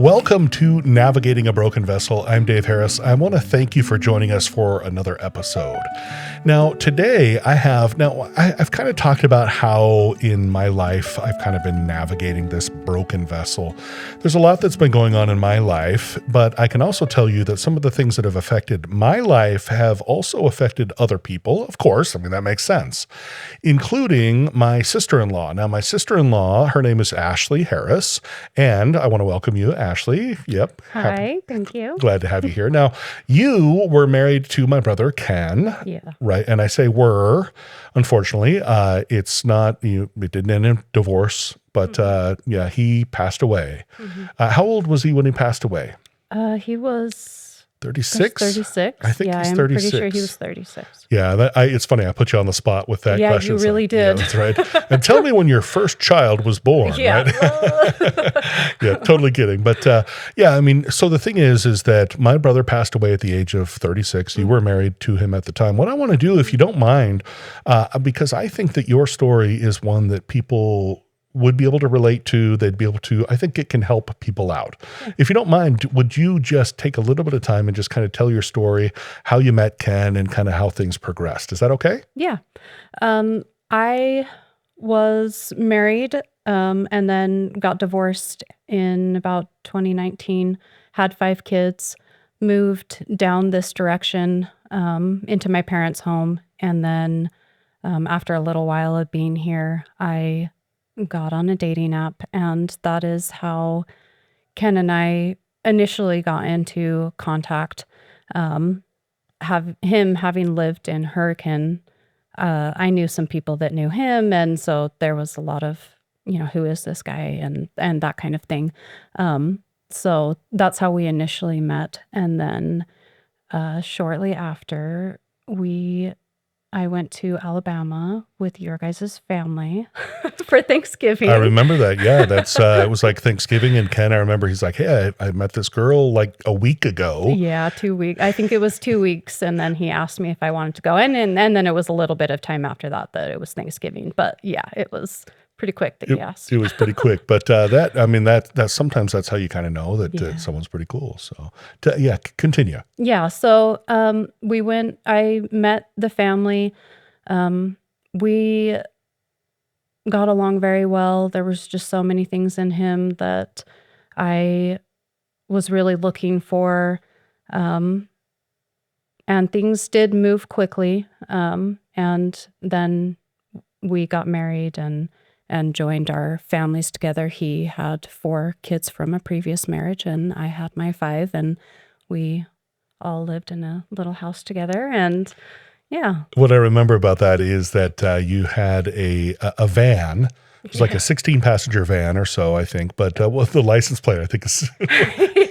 Welcome to Navigating a Broken Vessel. I'm Dave Harris. I want to thank you for joining us for another episode. Now, today I've kind of talked about how in my life I've kind of been navigating this broken vessel. There's a lot that's been going on in my life, but I can also tell you that some of the things that have affected my life have also affected other people. Of course, that makes sense, including my sister-in-law. Now, my sister-in-law, her name is Ashley Harris, and I want to welcome you, Ashley. Yep. Hi, thank you. Glad to have you here. Now, you were married to my brother, Ken. Yeah. Right. And I say were, unfortunately, it's not, it didn't end in divorce, but he passed away. Mm-hmm. How old was he when he passed away? He was 36? 36. I think he's 36. I'm pretty sure he was 36. Yeah, it's funny. I put you on the spot with that question. Yeah, you really did. Yeah, that's right. And tell me when your first child was born, yeah. Right? Yeah, totally kidding. But so the thing is that my brother passed away at the age of 36. You were married to him at the time. What I want to do, if you don't mind, because I think that your story is one that people would be able to relate to, I think it can help people out. Yeah. If you don't mind, would you just take a little bit of time and just kind of tell your story, how you met Ken and kind of how things progressed? Is that okay? Yeah. I was married and then got divorced in about 2019, had 5 kids, moved down this direction into my parents' home. And then after a little while of being here, I got on a dating app, and that is how Ken and I initially got into contact. Having lived in Hurricane, I knew some people that knew him, and so there was a lot of, who is this guy and that kind of thing. So that's how we initially met, and then shortly after I went to Alabama with your guys' family for Thanksgiving. I remember that. Yeah, that's it was like Thanksgiving, and Ken, I remember he's like, "Hey, I met this girl like a week ago." Yeah, 2 weeks. I think it was 2 weeks, and then he asked me if I wanted to go, and then it was a little bit of time after that it was Thanksgiving. But yeah, it was pretty quick that he asked. It was pretty quick, but that sometimes that's how you kind of know that someone's pretty cool. So continue. Yeah, so I met the family. We got along very well. There was just so many things in him that I was really looking for, and things did move quickly. And then we got married and joined our families together. He had 4 kids from a previous marriage, and I had my 5, and we all lived in a little house together. And yeah. What I remember about that is that you had a van. It was like a 16-passenger van or so, I think. But the license plate, I think, is...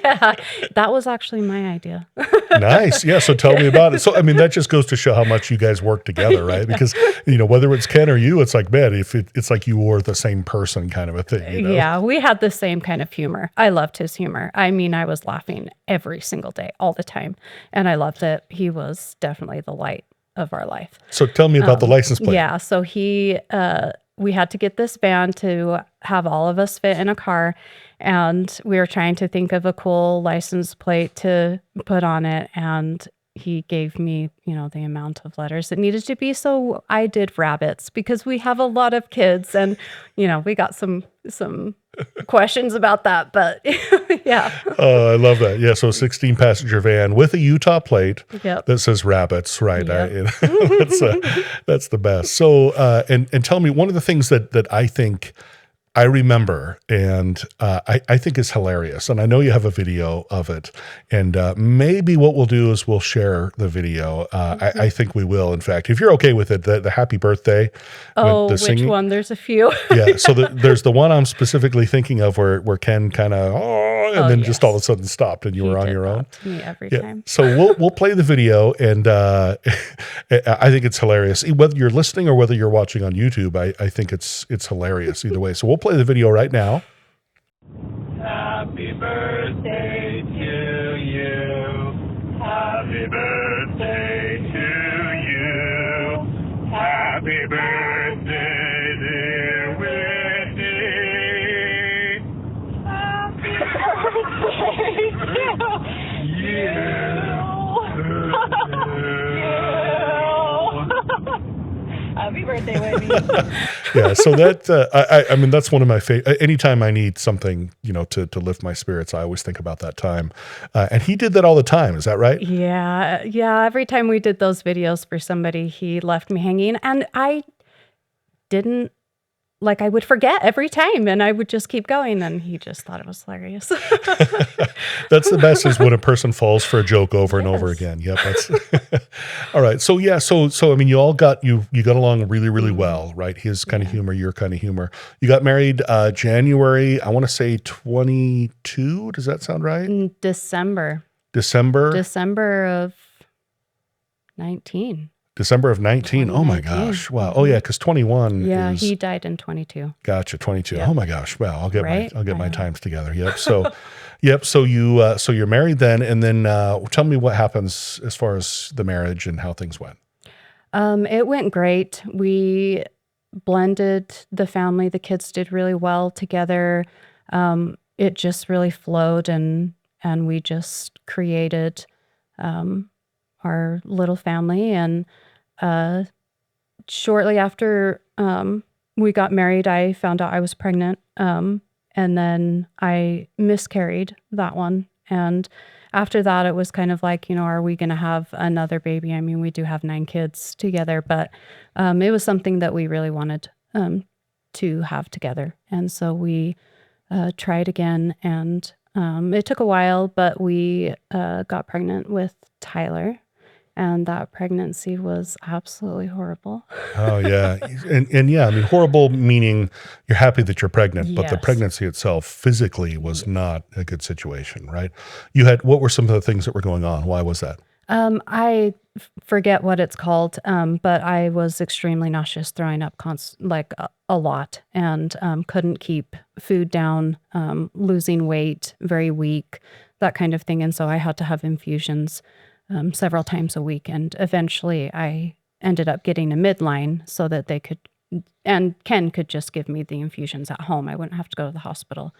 Yeah, that was actually my idea. Nice. Yeah, so tell me about it. So, that just goes to show how much you guys work together, right? Because, whether it's Ken or you, it's like, man, it's like you were the same person kind of a thing. Yeah, we had the same kind of humor. I loved his humor. I was laughing every single day, all the time. And I loved it. He was definitely the light of our life. So tell me about the license plate. Yeah, so we had to get this van to have all of us fit in a car, and we were trying to think of a cool license plate to put on it, and he gave me, the amount of letters it needed to be, so I did rabbits, because we have a lot of kids, and, we got some questions about that, but yeah. Oh, I love that. Yeah, so a 16-passenger van with a Utah plate that says rabbits, right? Yep. That's the best. So, and tell me, one of the things that I think I remember, and I think is hilarious, and I know you have a video of it, and maybe what we'll do is we'll share the video. I think we will, in fact. If you're okay with it, the happy birthday. Oh, which singing one? There's a few. Yeah, so there's the one I'm specifically thinking of where Ken kind of, then just all of a sudden stopped, and you were on your own. To me every time. So we'll play the video, and I think it's hilarious. Whether you're listening or whether you're watching on YouTube, I think it's hilarious either way. So we'll play the video right now. Happy birthday to you. Happy birthday to you. Happy birthday, dear Whitney. Happy birthday. Yeah. So that, I mean, that's one of my favorite, anytime I need something, to lift my spirits, I always think about that time. And he did that all the time. Is that right? Yeah, yeah, every time we did those videos for somebody, he left me hanging, and I didn't I would forget every time, and I would just keep going, and he just thought it was hilarious. That's the best is when a person falls for a joke over and over Yes. again. Yep. That's all right. So yeah. So I mean, you all you got along really, really well, right? His kind of humor, your kind of humor. You got married January, I want to say 22. Does that sound right? In December of 19. December of 19. Oh my 2019. gosh. Wow. Oh yeah, because 21 Yeah, is he died in 22. gotcha, 22. Yep. Oh my gosh. Wow. I'll get Right? my I know. times together. Yep. So yep. So you're married then, and then tell me what happens as far as the marriage and how things went. It went great. We blended the family. The kids did really well together. It just really flowed, and we just created our little family. And shortly after we got married, I found out I was pregnant. And then I miscarried that one. And after that, it was kind of like, are we going to have another baby? I mean, we do have 9 kids together, but it was something that we really wanted to have together. And so we tried again, and it took a while, but we got pregnant with Tyler. And that pregnancy was absolutely horrible. Oh yeah. And yeah, I mean, horrible meaning you're happy that you're pregnant, but the Yes. pregnancy itself physically was not a good situation, right? What were some of the things that were going on? Why was that? I forget what it's called, but I was extremely nauseous, throwing up a lot, and couldn't keep food down, losing weight, very weak, that kind of thing. And so I had to have infusions several times a week. And eventually I ended up getting a midline so that Ken could just give me the infusions at home. I wouldn't have to go to the hospital.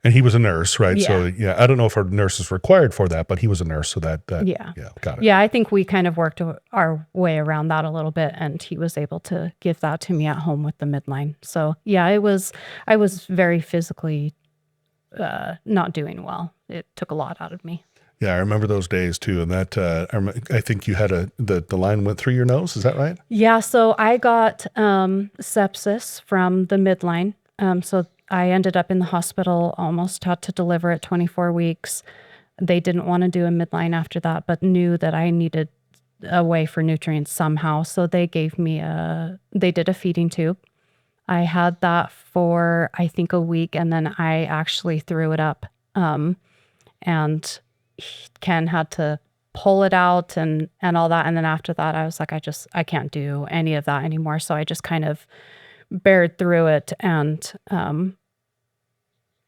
And he was a nurse, right? Yeah. So yeah, I don't know if a nurse is required for that, but he was a nurse, so that Yeah. got it. Yeah, I think we kind of worked our way around that a little bit, and he was able to give that to me at home with the midline. So yeah, I was very physically not doing well. It took a lot out of me. Yeah, I remember those days too, and that I think you had the line went through your nose. Is that right? Yeah, so I got sepsis from the midline. So I ended up in the hospital, almost had to deliver at 24 weeks. They didn't want to do a midline after that, but knew that I needed a way for nutrients somehow. So they gave me they did a feeding tube. I had that for, I think, a week, and then I actually threw it up. And Ken had to pull it out and all that. And then after that, I was like, I can't do any of that anymore. So I just kind of bared through it. And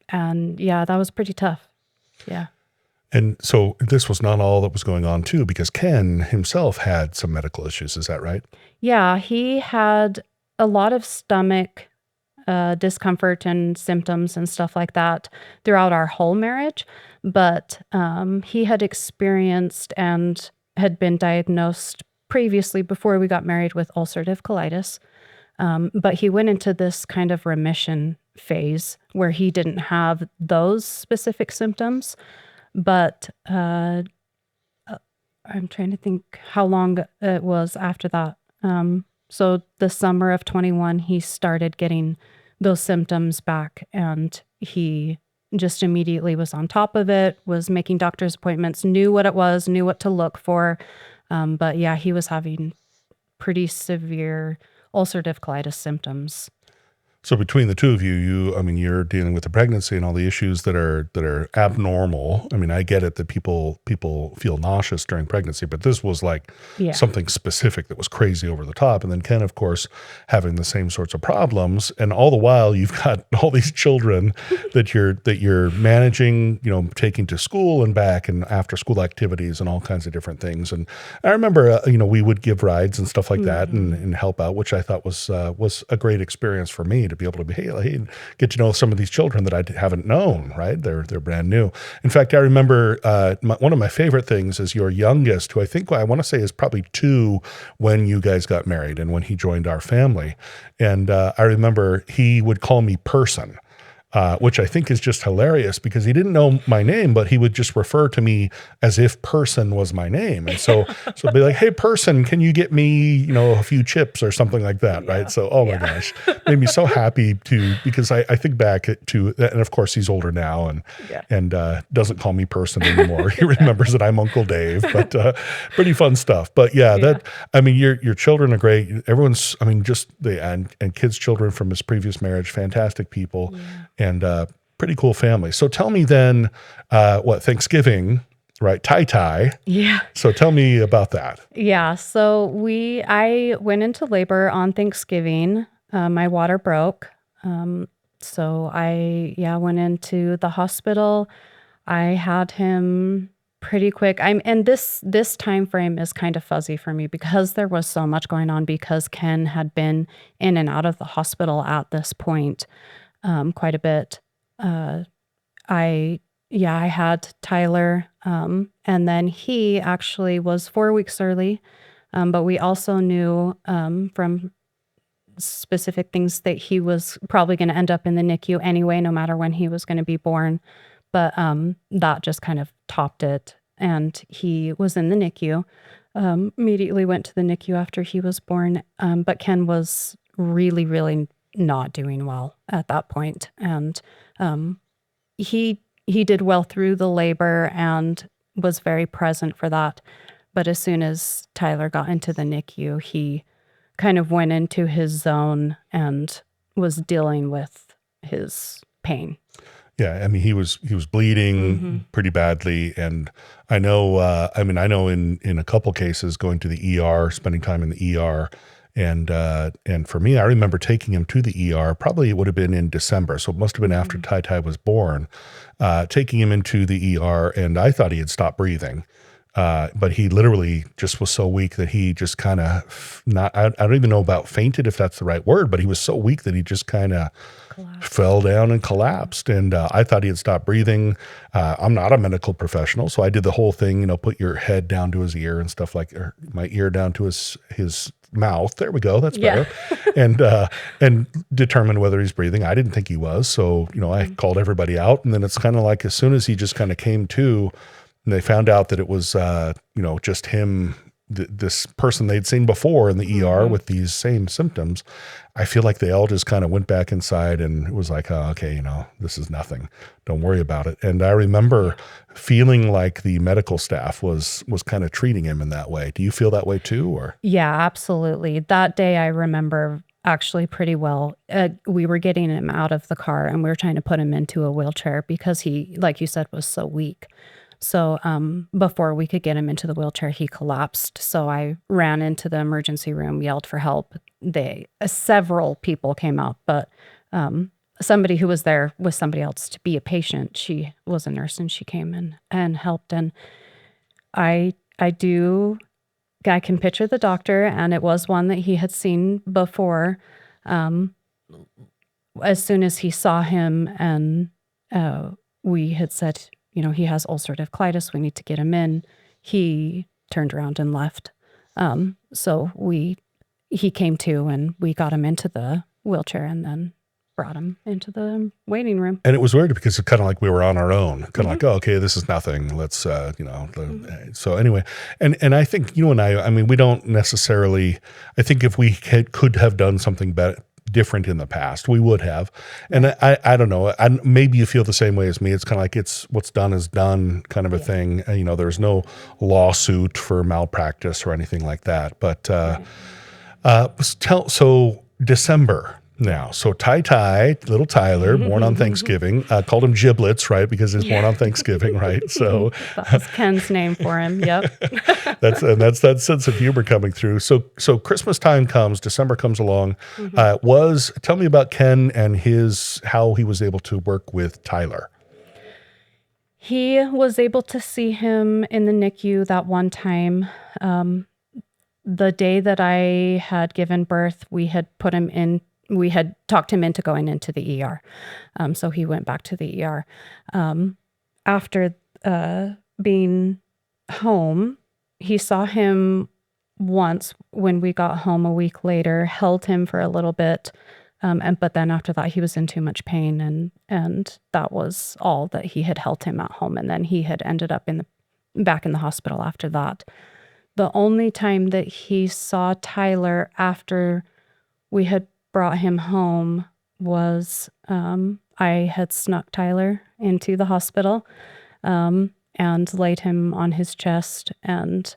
yeah, that was pretty tough. Yeah. And so this was not all that was going on too, because Ken himself had some medical issues. Is that right? Yeah, he had a lot of stomach discomfort and symptoms and stuff like that throughout our whole marriage. But he had experienced and had been diagnosed previously before we got married with ulcerative colitis. But he went into this kind of remission phase where he didn't have those specific symptoms. But I'm trying to think how long it was after that. So the summer of 21, he started getting those symptoms back, and he just immediately was on top of it, was making doctor's appointments, knew what it was, knew what to look for. But yeah, he was having pretty severe ulcerative colitis symptoms. So between the two of you, I mean, you're dealing with the pregnancy and all the issues that are abnormal. I mean, I get it that people feel nauseous during pregnancy, but this was like something specific that was crazy over the top. And then Ken, of course, having the same sorts of problems, and all the while you've got all these children that you're managing, taking to school and back, and after school activities and all kinds of different things. And I remember, we would give rides and stuff like that and help out, which I thought was a great experience for me, to be able to get to know some of these children that I haven't known, right? They're brand new. In fact, I remember one of my favorite things is your youngest, who I want to say is probably 2 when you guys got married and when he joined our family. And I remember he would call me person. Which I think is just hilarious because he didn't know my name, but he would just refer to me as if person was my name. And so it'd be like, hey, person, can you get me, a few chips or something like that, right? So, oh my gosh, made me so happy because I think back to, and of course he's older now and doesn't call me person anymore. He remembers that I'm Uncle Dave, but pretty fun stuff. But your children are great. Everyone's, and kids' children from his previous marriage, fantastic people. Yeah. And pretty cool family. So tell me then, Thanksgiving, right? Tai. Yeah. So tell me about that. Yeah. So I went into labor on Thanksgiving. My water broke. So I went into the hospital. I had him pretty quick. And this time frame is kind of fuzzy for me because there was so much going on because Ken had been in and out of the hospital at this point. Quite a bit. I had Tyler, and then he actually was 4 weeks early, but we also knew from specific things that he was probably going to end up in the NICU anyway, no matter when he was going to be born. But that just kind of topped it, and he was in the NICU. Immediately went to the NICU after he was born, but Ken was really, really not doing well at that point. And he did well through the labor and was very present for that. But as soon as Tyler got into the NICU, he kind of went into his zone and was dealing with his pain. Yeah, he was bleeding pretty badly, and I know in a couple cases going to the ER, spending time in the ER. And for me, I remember taking him to the ER, probably it would have been in December. So it must have been after Tai was born, taking him into the ER, and I thought he had stopped breathing. But he literally just was so weak that he just kind of I don't even know about fainted, if that's the right word, but he was so weak that he just kind of fell down and collapsed. And I thought he had stopped breathing. I'm not a medical professional, so I did the whole thing, put your head down to his ear and stuff or my ear down to his mouth. There we go. That's better. And determine whether he's breathing. I didn't think he was. So, I called everybody out, and then it's kind of like, as soon as he just kind of came to, and they found out that it was, just him, this person they'd seen before in the ER with these same symptoms. I feel like they all just kind of went back inside, and it was like, oh, okay, this is nothing. Don't worry about it. And I remember feeling like the medical staff was kind of treating him in that way. Do you feel that way too, or? Yeah, absolutely. That day I remember actually pretty well. We were getting him out of the car, and we were trying to put him into a wheelchair because he, like you said, was so weak. So before we could get him into the wheelchair, he collapsed. So I ran into the emergency room, yelled for help. Several people came out, but somebody who was there with somebody else to be a patient. She was a nurse, and she came in and helped. And I can picture the doctor, and it was one that he had seen before. As soon as he saw him, and we had said, he has ulcerative colitis, we need to get him in. He turned around and left. So he came to, and we got him into the wheelchair and then brought him into the waiting room. And it was weird because it's kind of like we were on our own, kind of like, oh, okay, this is nothing. Let's, so anyway, and I think you and I mean, we don't necessarily, I think if we could have done something better, different in the past, we would have. And I don't know, maybe you feel the same way as me. It's kind of like, it's what's done is done kind of a thing. There's no lawsuit for malpractice or anything like that. But so December now. So little Tyler, born on Thanksgiving, called him Giblets, right? Because he's born on Thanksgiving, right? So that was Ken's name for him. Yep. that's that sense of humor coming through. So Christmas time comes, December comes along. Tell me about Ken and how he was able to work with Tyler. He was able to see him in the NICU that one time. The day that I had given birth, we had put him we had talked him into going into the ER. So he went back to the ER. After being home, he saw him once when we got home a week later, held him for a little bit. But then after that, he was in too much pain, and that was all that he had held him at home. And then he had ended up back in the hospital after that. The only time that he saw Tyler after we had brought him home was I had snuck Tyler into the hospital and laid him on his chest. And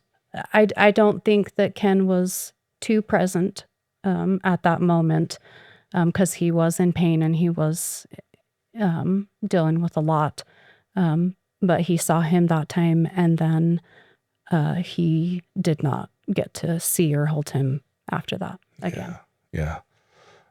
I don't think that Ken was too present at that moment because he was in pain and he was dealing with a lot. But he saw him that time, and then he did not get to see or hold him after that again. Yeah.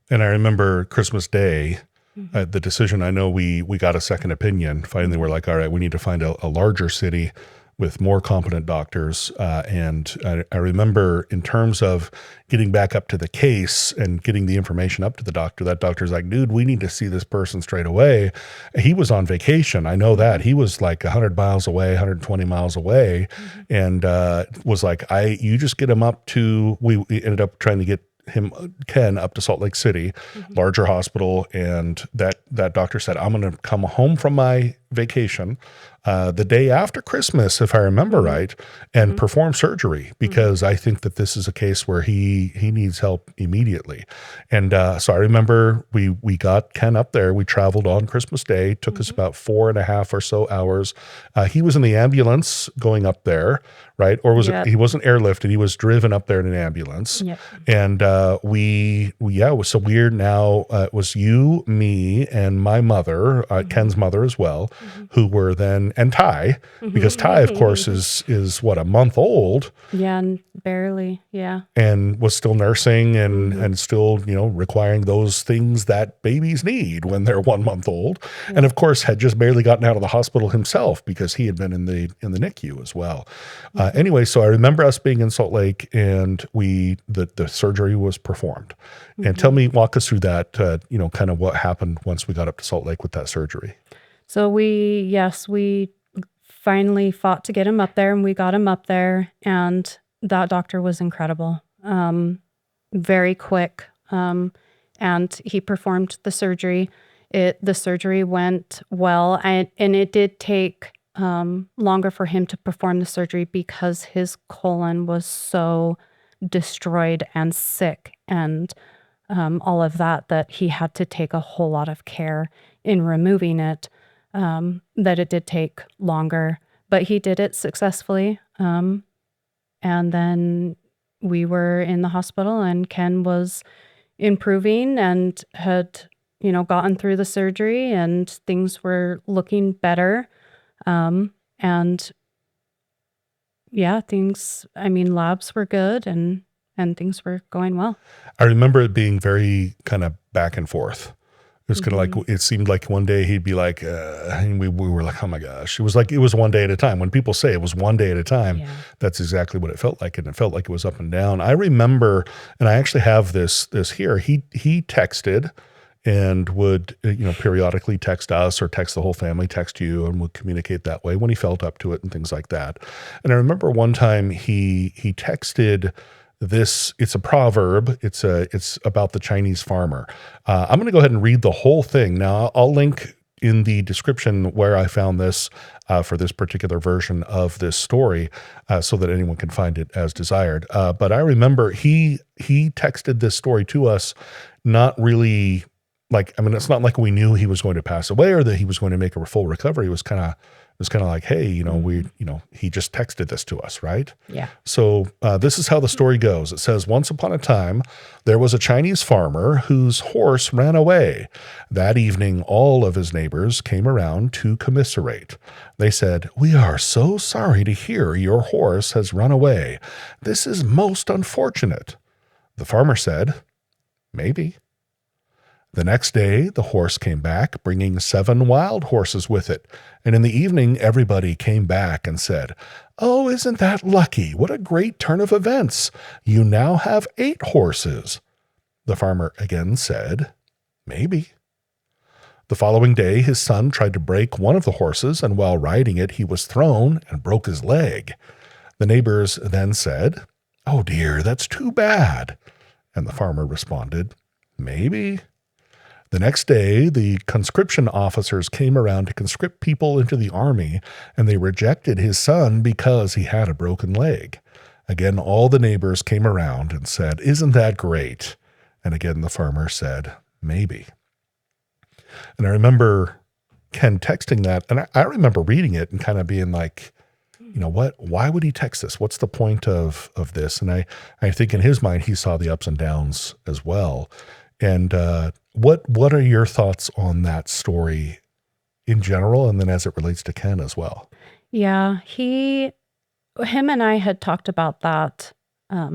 And I remember Christmas Day, the decision, I know we got a second opinion. Finally, we're like, all right, we need to find a larger city with more competent doctors. And I remember in terms of getting back up to the case and getting the information up to the doctor, that doctor's like, dude, we need to see this person straight away. He was on vacation. I know that. He was like 100 miles away, 120 miles away, and was like, you just get him up to, we ended up trying to get Ken up to Salt Lake City, larger hospital. And that doctor said, I'm going to come home from my vacation the day after Christmas, if I remember right, and perform surgery, because I think that this is a case where he needs help immediately. And so I remember we got Ken up there. We traveled on Christmas Day. Took us about 4.5 or so hours. He was in the ambulance going up there, right? Or was it, he wasn't airlifted. He was driven up there in an ambulance. Yep. And it was so weird. Now it was you, me, and my mother, Ken's mother as well, who were then, and Ty, because Ty, of course, is what, a month old. Yeah, and barely, and was still nursing and still, requiring those things that babies need when they're 1 month old. And of course, had just barely gotten out of the hospital himself because he had been in the NICU as well. Anyway, so I remember us being in Salt Lake, and the surgery was performed. And walk us through that, kind of what happened once we got up to Salt Lake with that surgery. So we finally fought to get him up there, and we got him up there, and that doctor was incredible, very quick, and he performed the surgery. The surgery went well, and it did take longer for him to perform the surgery because his colon was so destroyed and sick and all of that he had to take a whole lot of care in removing it, that it did take longer, but he did it successfully. And then we were in the hospital, and Ken was improving and had, gotten through the surgery, and things were looking better. Labs were good, and things were going well. I remember it being very kind of back and forth. It was kind of like, it seemed like one day he'd be like, and we were like, oh my gosh. It was like, it was one day at a time. When people say it was one day at a time, that's exactly what it felt like. And it felt like it was up and down. I remember, and I actually have this here, he texted and would, periodically text us or text the whole family, text you, and would communicate that way when he felt up to it and things like that. And I remember one time he texted this, it's a proverb. It's about the Chinese farmer. I'm going to go ahead and read the whole thing. Now I'll link in the description where I found this for this particular version of this story, so that anyone can find it as desired. But I remember he texted this story to us, not really it's not like we knew he was going to pass away or that he was going to make a full recovery. It was kind of like, hey, he just texted this to us, right? Yeah. So this is how the story goes. It says, once upon a time, there was a Chinese farmer whose horse ran away. That evening, all of his neighbors came around to commiserate. They said, "We are so sorry to hear your horse has run away. This is most unfortunate." The farmer said, "Maybe." The next day, the horse came back, bringing 7 wild horses with it. And in the evening, everybody came back and said, "Oh, isn't that lucky? What a great turn of events. You now have 8 horses." The farmer again said, maybe. The following day, his son tried to break one of the horses, and while riding it, he was thrown and broke his leg. The neighbors then said, oh dear, that's too bad. And the farmer responded, maybe. The next day, the conscription officers came around to conscript people into the army, and they rejected his son because he had a broken leg. Again, all the neighbors came around and said, isn't that great? And again, the farmer said, maybe. And I remember Ken texting that, and I remember reading it and kind of being like, you know what, why would he text this? What's the point of this? And I think in his mind, he saw the ups and downs as well. And what are your thoughts on that story in general, and then as it relates to Ken as well? Yeah, him and I had talked about that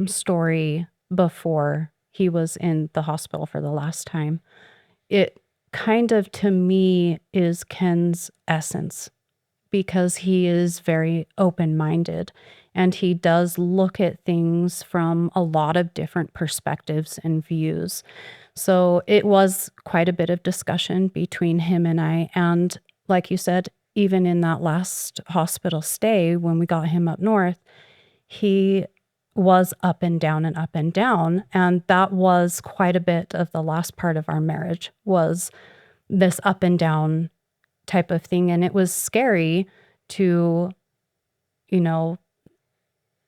story before he was in the hospital for the last time. It kind of, to me, is Ken's essence, because he is very open-minded and he does look at things from a lot of different perspectives and views. So it was quite a bit of discussion between him and I. And like you said, even in that last hospital stay, when we got him up north, he was up and down and up and down. And that was quite a bit of the last part of our marriage, was this up and down type of thing. And it was scary to,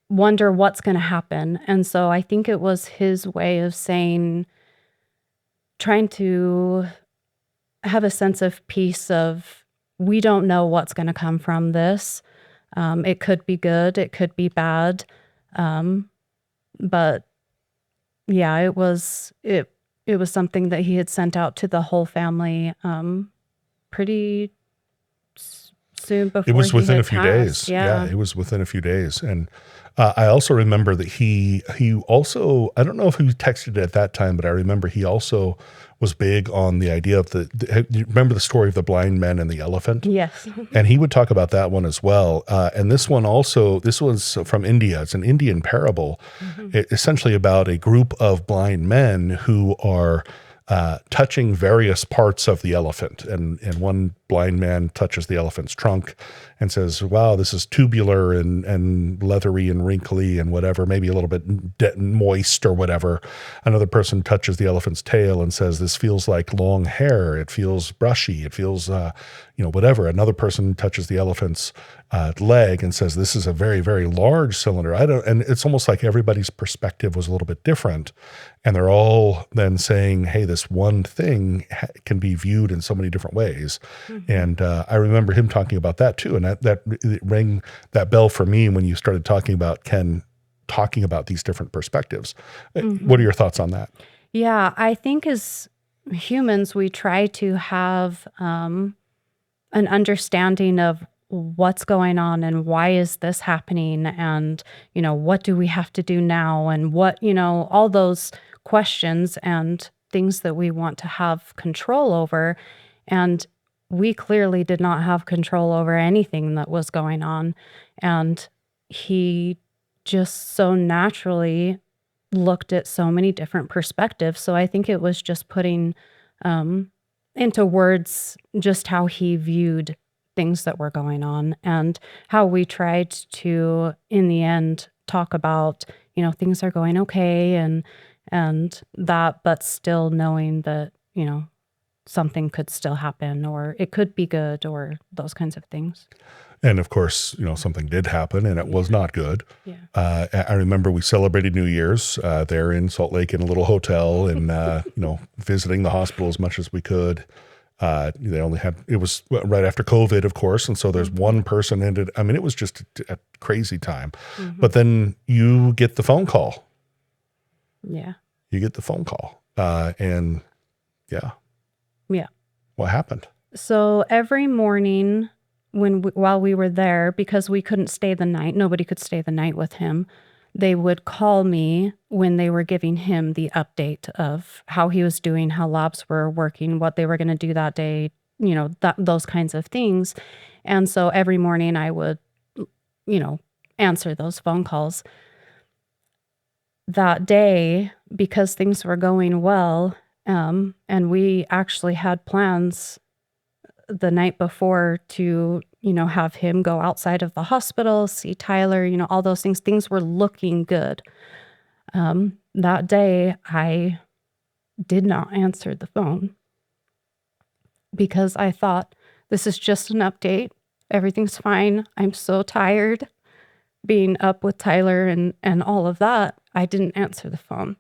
wonder what's going to happen. And so I think it was his way of trying to have a sense of peace of, we don't know what's going to come from this. It could be good, it could be bad. But yeah, it was something that he had sent out to the whole family pretty soon before. It was within a few passed. days. Yeah, it was within a few days. And I also remember that he also, I don't know if he texted it at that time, but I remember he also was big on the idea of you remember the story of the blind men and the elephant? Yes. And he would talk about that one as well. And this one also, this was from India. It's an Indian parable, essentially about a group of blind men who are touching various parts of the elephant. And one blind man touches the elephant's trunk and says, wow, this is tubular and leathery and wrinkly and whatever, maybe a little bit moist or whatever. Another person touches the elephant's tail and says, this feels like long hair. It feels brushy. It feels, whatever. Another person touches the elephant's leg and says, this is a very, very large cylinder. And it's almost like everybody's perspective was a little bit different. And they're all then saying, hey, this one thing can be viewed in so many different ways. And I remember him talking about that too. And that rang that bell for me when you started talking about Ken talking about these different perspectives. What are your thoughts on that? Yeah, I think as humans, we try to have an understanding of what's going on and why is this happening, and what do we have to do now, and what all those questions and things that we want to have control over. And we clearly did not have control over anything that was going on, and he just so naturally looked at so many different perspectives. So I think it was just putting into words just how he viewed things that were going on, and how we tried to, in the end, talk about, things are going okay and that, but still knowing that, something could still happen, or it could be good, or those kinds of things. And of course, something did happen, and it was not good. Yeah. I remember we celebrated New Year's there in Salt Lake in a little hotel, and visiting the hospital as much as we could. It was right after COVID, of course, and so there's one person ended. I mean, it was just a crazy time. But then you get the phone call. Yeah. You get the phone call, and yeah. Yeah. What happened? So every morning while we were there, because we couldn't stay the night, nobody could stay the night with him, they would call me when they were giving him the update of how he was doing, how labs were working, what they were going to do that day, those kinds of things. And so every morning I would, answer those phone calls. that day, because things were going well, and we actually had plans the night before to, have him go outside of the hospital, see Tyler, all those things. Things were looking good. That day, I did not answer the phone because I thought, this is just an update. Everything's fine. I'm so tired being up with Tyler and all of that. I didn't answer the phone.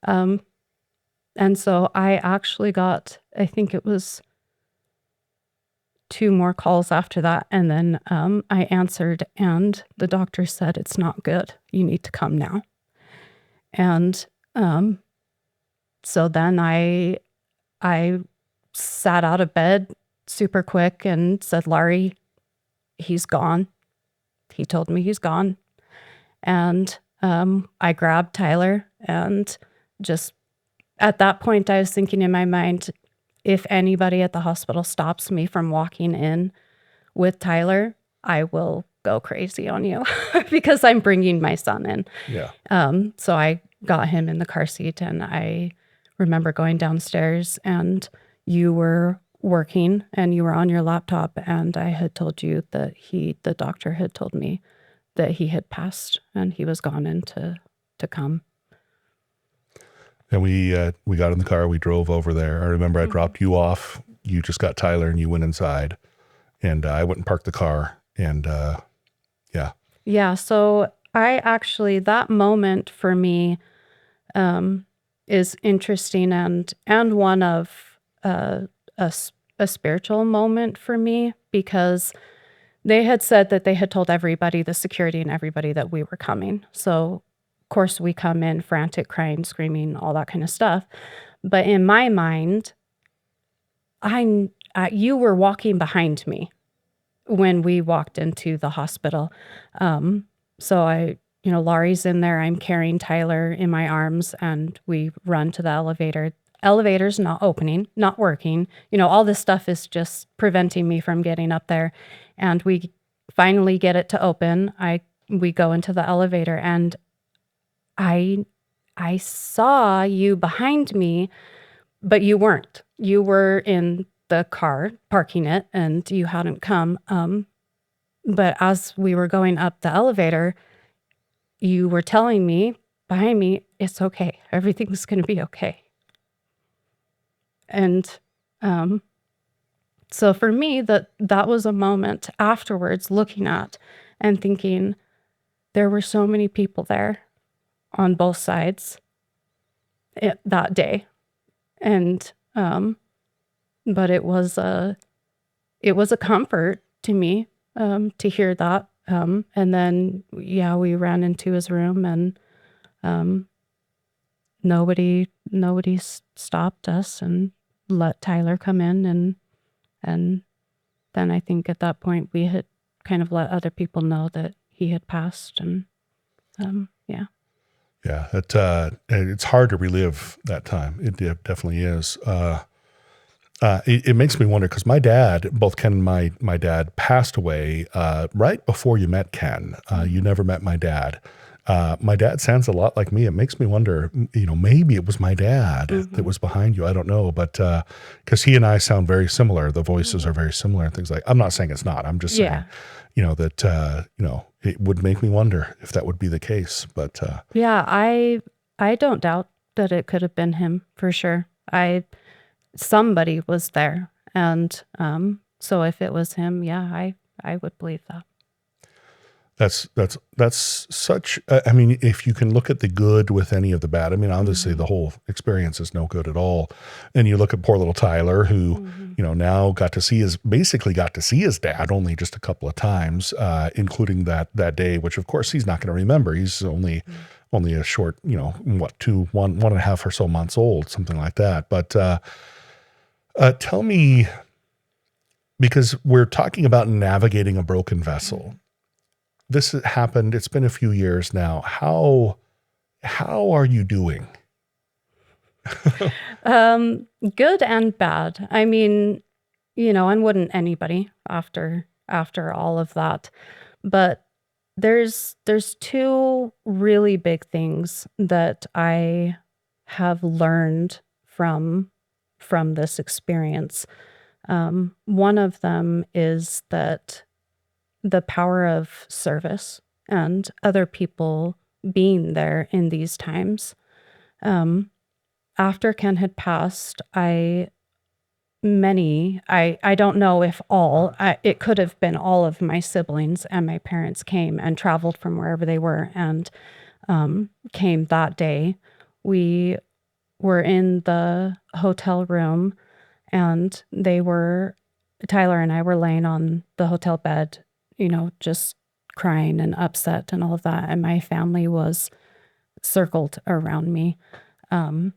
And so I actually got, I think it was 2 more calls after that. And then I answered, and the doctor said, it's not good. You need to come now. And so then I sat out of bed super quick and said, Laurie, he's gone. He told me he's gone. And I grabbed Tyler, and just at that point, I was thinking in my mind, if anybody at the hospital stops me from walking in with Tyler, I will go crazy on you because I'm bringing my son in. Yeah. So I got him in the car seat, and I remember going downstairs, and you were working and you were on your laptop, and I had told you that the doctor had told me that he had passed and he was gone in to come. And we got in the car, we drove over there. I remember I dropped you off. You just got Tyler and you went inside, and I went and parked the car, and yeah. Yeah. So I actually, that moment for me is interesting and one of a spiritual moment for me, because they had said that they had told everybody, the security and everybody, that we were coming. So of course we come in frantic, crying, screaming, all that kind of stuff. But in my mind, you were walking behind me when we walked into the hospital. So Laurie's in there, I'm carrying Tyler in my arms, and we run to the elevator. Elevator's not opening, not working. All this stuff is just preventing me from getting up there. And we finally get it to open. We go into the elevator, and I saw you behind me, but you weren't. You were in the car parking it, and you hadn't come. But as we were going up the elevator, you were telling me behind me, it's okay. Everything's going to be okay. And so for me, that was a moment afterwards looking at and thinking, there were so many people there on both sides that day. And but it was a comfort to me to hear that. And then, we ran into his room, and nobody stopped us and let Tyler come in. And then I think at that point we had kind of let other people know that he had passed. And yeah. Yeah, it's hard to relive that time. It definitely is. It makes me wonder, because my dad, both Ken and my dad, passed away right before you met Ken. You never met my dad. My dad sounds a lot like me. It makes me wonder, maybe it was my dad that was behind you. I don't know, but because he and I sound very similar. The voices are very similar and things like. I'm not saying it's not. I'm just saying, that it would make me wonder if that would be the case. But I don't doubt that it could have been him for sure. Somebody was there, and so if it was him, I would believe that. That's such, I mean, if you can look at the good with any of the bad, I mean, obviously the whole experience is no good at all. And you look at poor little Tyler, who, now got to see his dad only just a couple of times, including that day, which of course he's not going to remember. He's only a short, 1.5 or so months old, something like that. But tell me, because we're talking about navigating a broken vessel. This happened. It's been a few years now. How are you doing? Good and bad. I mean, and wouldn't anybody after all of that. But There's two really big things that I have learned from this experience. One of them is that the power of service and other people being there in these times. After Ken had passed, I don't know if all, it could have been all of my siblings and my parents came and traveled from wherever they were and came that day. We were in the hotel room and Tyler and I were laying on the hotel bed, just crying and upset and all of that. And my family was circled around me. And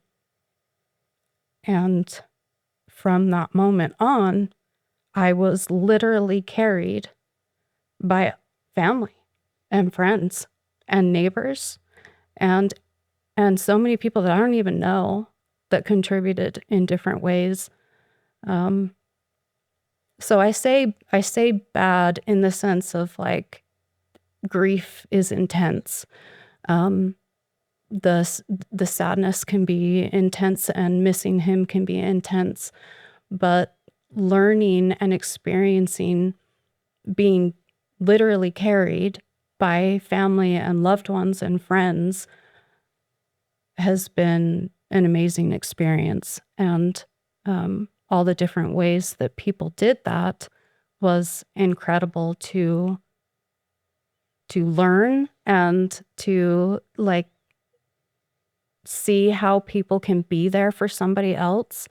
from that moment on, I was literally carried by family and friends and neighbors and so many people that I don't even know that contributed in different ways. So I say bad in the sense of like grief is intense. The sadness can be intense and missing him can be intense, but learning and experiencing being literally carried by family and loved ones and friends has been an amazing experience. And all the different ways that people did that was incredible to learn and to like see how people can be there for somebody else.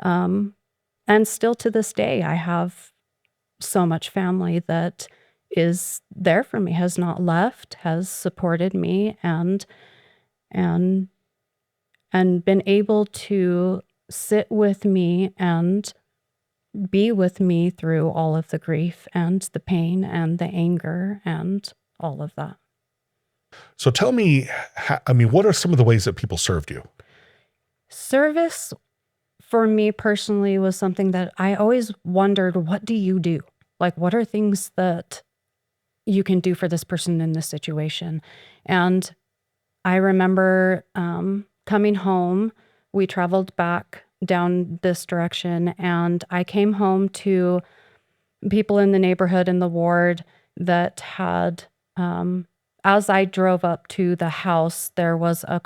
And still to this day, I have so much family that is there for me, has not left, has supported me and been able to sit with me and be with me through all of the grief and the pain and the anger and all of that. So tell me, what are some of the ways that people served you? Service for me personally was something that I always wondered, what do you do? Like, what are things that you can do for this person in this situation? And I remember coming home, we traveled back down this direction, and I came home to people in the neighborhood in the ward that had, as I drove up to the house, there was a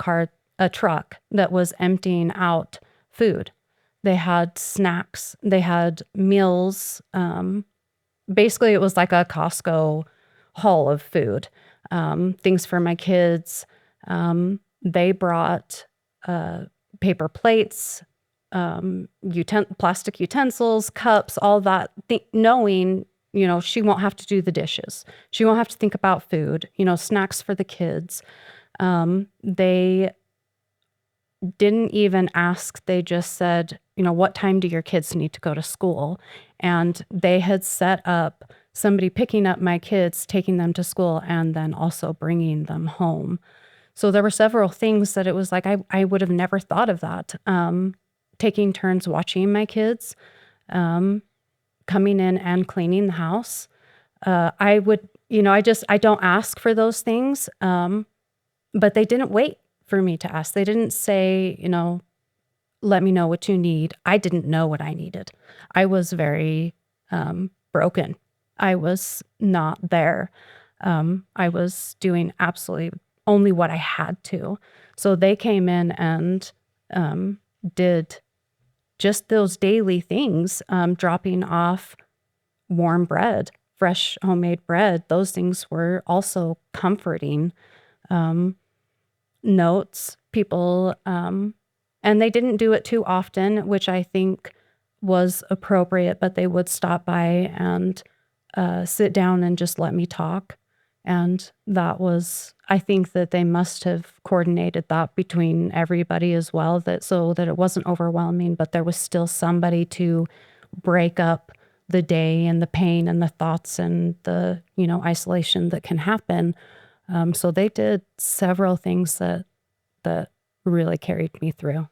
truck that was emptying out food. They had snacks, they had meals. Basically, it was like a Costco haul of food, things for my kids. They brought paper plates, plastic utensils, cups, all that, knowing, she won't have to do the dishes. She won't have to think about food, snacks for the kids. They didn't even ask. They just said, what time do your kids need to go to school? And they had set up somebody picking up my kids, taking them to school, and then also bringing them home. So there were several things that it was like, I would have never thought of that. Taking turns watching my kids, coming in and cleaning the house. I would, I don't ask for those things. But they didn't wait for me to ask. They didn't say, let me know what you need. I didn't know what I needed. I was very broken. I was not there. I was doing absolutely only what I had to. So they came in and did just those daily things, dropping off warm bread, fresh homemade bread. Those things were also comforting. Notes, people, and they didn't do it too often, which I think was appropriate, but they would stop by and sit down and just let me talk. And that was, I think that they must have coordinated that between everybody as well, so that it wasn't overwhelming, but there was still somebody to break up the day and the pain and the thoughts and the, isolation that can happen. So they did several things that really carried me through.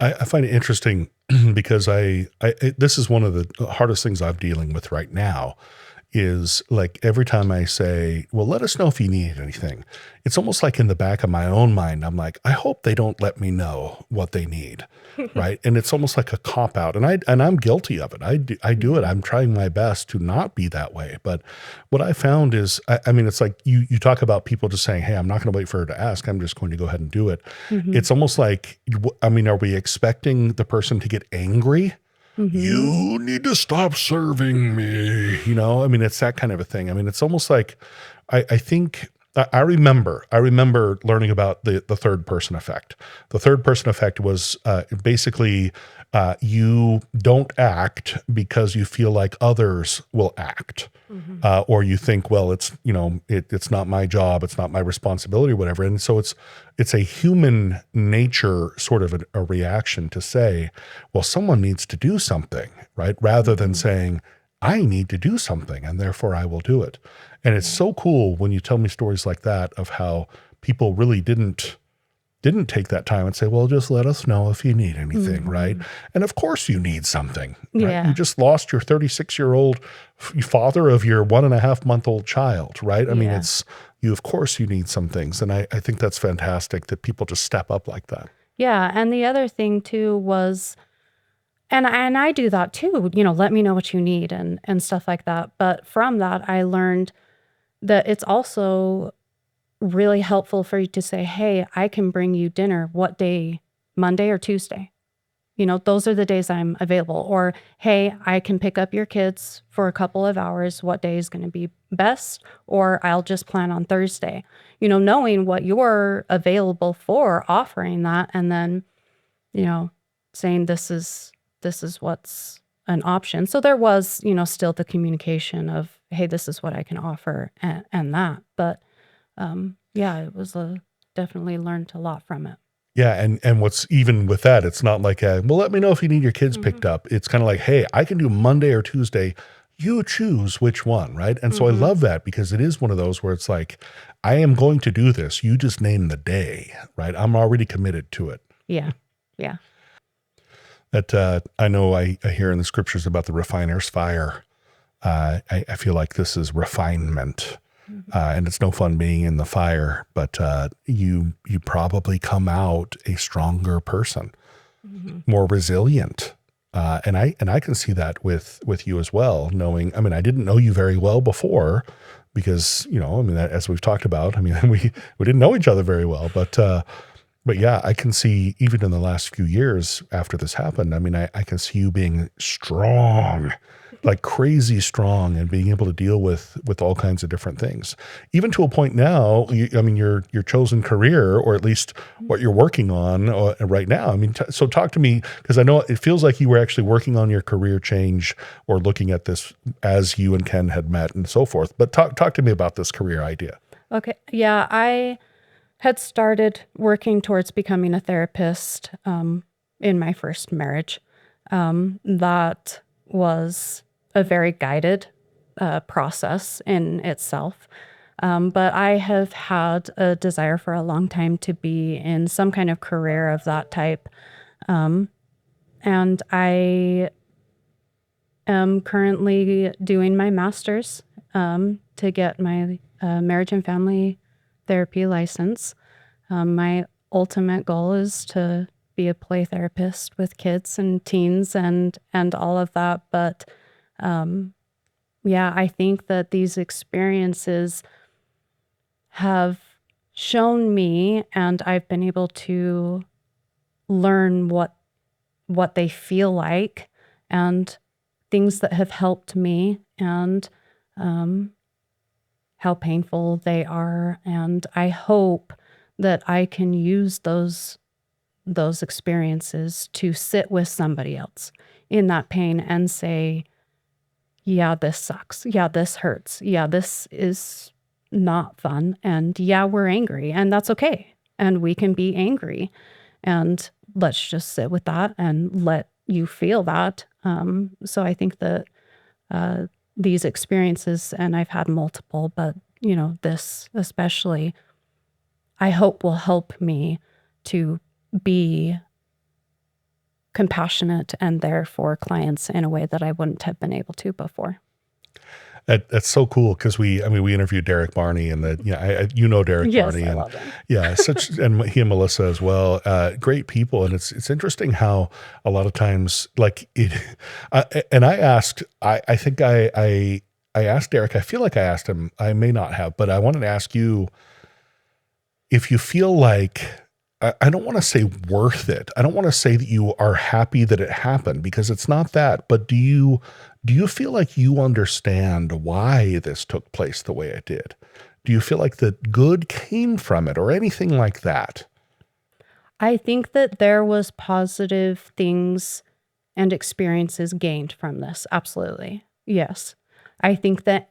I find it interesting because this is one of the hardest things I'm dealing with right now is like every time I say, well, let us know if you need anything, it's almost like in the back of my own mind, I'm like, I hope they don't let me know what they need. Right. And it's almost like a cop out. And I'm guilty of it. I do it. I'm trying my best to not be that way. But what I found is, I mean, it's like you talk about people just saying, hey, I'm not going to wait for her to ask. I'm just going to go ahead and do it. It's almost like, I mean, are we expecting the person to get angry? You need to stop serving me. You know, I mean, it's that kind of a thing. I mean, it's almost like, I think I remember learning about the third person effect. The third person effect was basically you don't act because you feel like others will act, or you think, well, it's it's not my job, it's not my responsibility, or whatever. And so it's a human nature sort of a reaction to say, well, someone needs to do something, right? Rather than saying, I need to do something and therefore I will do it. And it's so cool when you tell me stories like that of how people really didn't take that time and say, well, just let us know if you need anything, right? And of course you need something. Right? Yeah. You just lost your 36-year-old father of your 1.5-month-old child, right? I mean, it's of course you need some things. And I think that's fantastic that people just step up like that. Yeah. And the other thing too was, and I do that too, let me know what you need and stuff like that. But from that, I learned that it's also really helpful for you to say, hey, I can bring you dinner. What day? Monday or Tuesday? Those are the days I'm available. Or, hey, I can pick up your kids for a couple of hours. What day is going to be best? Or I'll just plan on Thursday. Knowing what you're available for, offering that, and then, saying this is what's an option. So there was, still the communication of, hey, this is what I can offer and that. But it was definitely learned a lot from it. Yeah. And what's even with that, it's not like, well, let me know if you need your kids picked up. It's kind of like, hey, I can do Monday or Tuesday. You choose which one, right? And so I love that because it is one of those where it's like, I am going to do this. You just name the day, right? I'm already committed to it. Yeah. Yeah. That I know I hear in the scriptures about the refiner's fire. I feel like this is refinement. And it's no fun being in the fire, but you probably come out a stronger person, more resilient. And I can see that with you as well, knowing, I mean, I didn't know you very well before because, as we've talked about, I mean, we didn't know each other very well, but yeah, I can see even in the last few years after this happened, I mean, I can see you being strong, like crazy strong, and being able to deal with all kinds of different things, even to a point now, your chosen career, or at least what you're working on right now. I mean, so talk to me, because I know it feels like you were actually working on your career change or looking at this as you and Ken had met and so forth. But talk to me about this career idea. Okay. Yeah. I had started working towards becoming a therapist in my first marriage. That was a very guided process in itself. But I have had a desire for a long time to be in some kind of career of that type. And I am currently doing my master's to get my marriage and family therapy license. My ultimate goal is to be a play therapist with kids and teens and all of that. But I think that these experiences have shown me, and I've been able to learn what they feel like and things that have helped me, and how painful they are. And I hope that I can use those experiences to sit with somebody else in that pain and say, yeah, this sucks. Yeah, this hurts. Yeah, this is not fun. And yeah, we're angry, and that's okay. And we can be angry, and let's just sit with that and let you feel that. So I think that these experiences, and I've had multiple, but this especially, I hope will help me to be compassionate and there for clients in a way that I wouldn't have been able to before. That's so cool because we interviewed Derek Barney and you know Derek Yes, Barney I and love him. yeah, and he and Melissa as well, great people. And it's interesting how a lot of times like it, and I asked, I think I asked Derek, I feel like I asked him, I may not have, but I wanted to ask you if you feel like, I don't want to say worth it. I don't want to say that you are happy that it happened because it's not that, but do you feel like you understand why this took place the way it did? Do you feel like the good came from it or anything like that? I think that there was positive things and experiences gained from this. Absolutely. Yes. I think that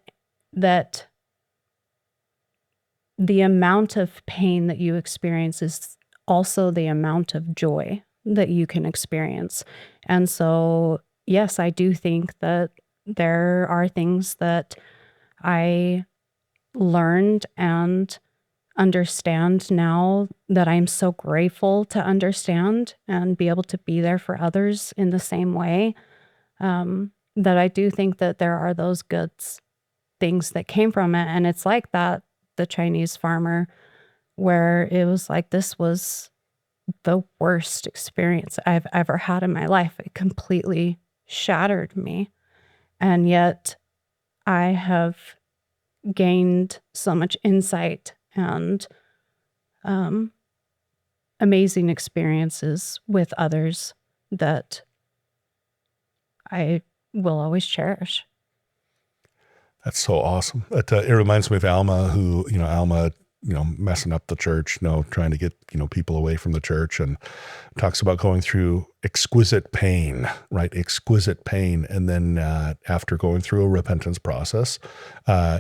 the amount of pain that you experience is also the amount of joy that you can experience. And so, yes, I do think that there are things that I learned and understand now that I'm so grateful to understand and be able to be there for others in the same way. That I do think that there are those good things that came from it. And it's like that, the Chinese farmer, where it was like, this was the worst experience I've ever had in my life. It completely shattered me. And yet I have gained so much insight and amazing experiences with others that I will always cherish. That's so awesome. It reminds me of Alma, who, Alma, messing up the church, trying to get, people away from the church, and talks about going through exquisite pain, right? Exquisite pain. And then after going through a repentance process,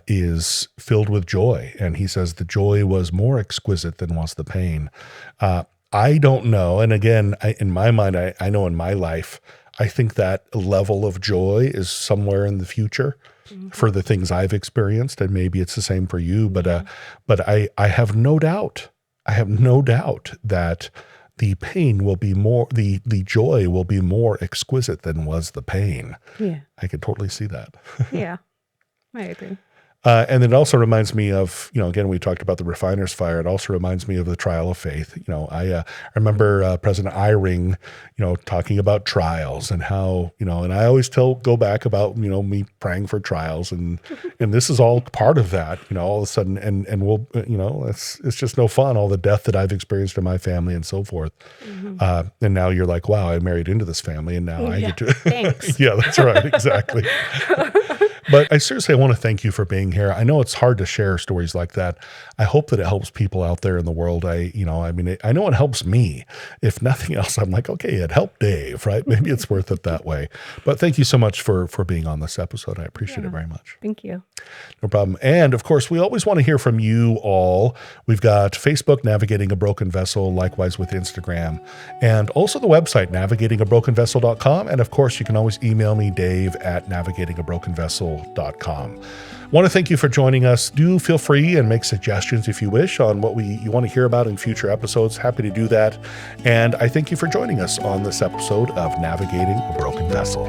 is filled with joy. And he says the joy was more exquisite than was the pain. I don't know. And again, in my mind, I know in my life, I think that level of joy is somewhere in the future. Mm-hmm. For the things I've experienced, and maybe it's the same for you, but I have no doubt. I have no doubt that the pain will be more, the joy will be more exquisite than was the pain. Yeah, I could totally see that. Yeah, I agree. And it also reminds me of, again, we talked about the refiner's fire. It also reminds me of the trial of faith. I remember President Eyring, talking about trials and how, and I always go back about, me praying for trials, and this is all part of that, all of a sudden, and we'll, it's just no fun, all the death that I've experienced in my family and so forth. Mm-hmm. And now you're like, wow, I married into this family, and now I get to, thanks. Yeah, that's right. Exactly. But I seriously, I want to thank you for being here. I know it's hard to share stories like that. I hope that it helps people out there in the world. I know it helps me. If nothing else, I'm like, okay, it helped Dave, right? Maybe it's worth it that way. But thank you so much for being on this episode. I appreciate it very much. Thank you. No problem. And of course, we always want to hear from you all. We've got Facebook, Navigating a Broken Vessel, likewise with Instagram, and also the website, navigatingabrokenvessel.com. And of course, you can always email me, Dave, at navigatingabrokenvessel.com. Want to thank you for joining us. Do feel free and make suggestions if you wish on what you want to hear about in future episodes. Happy to do that. And I thank you for joining us on this episode of Navigating a Broken Vessel.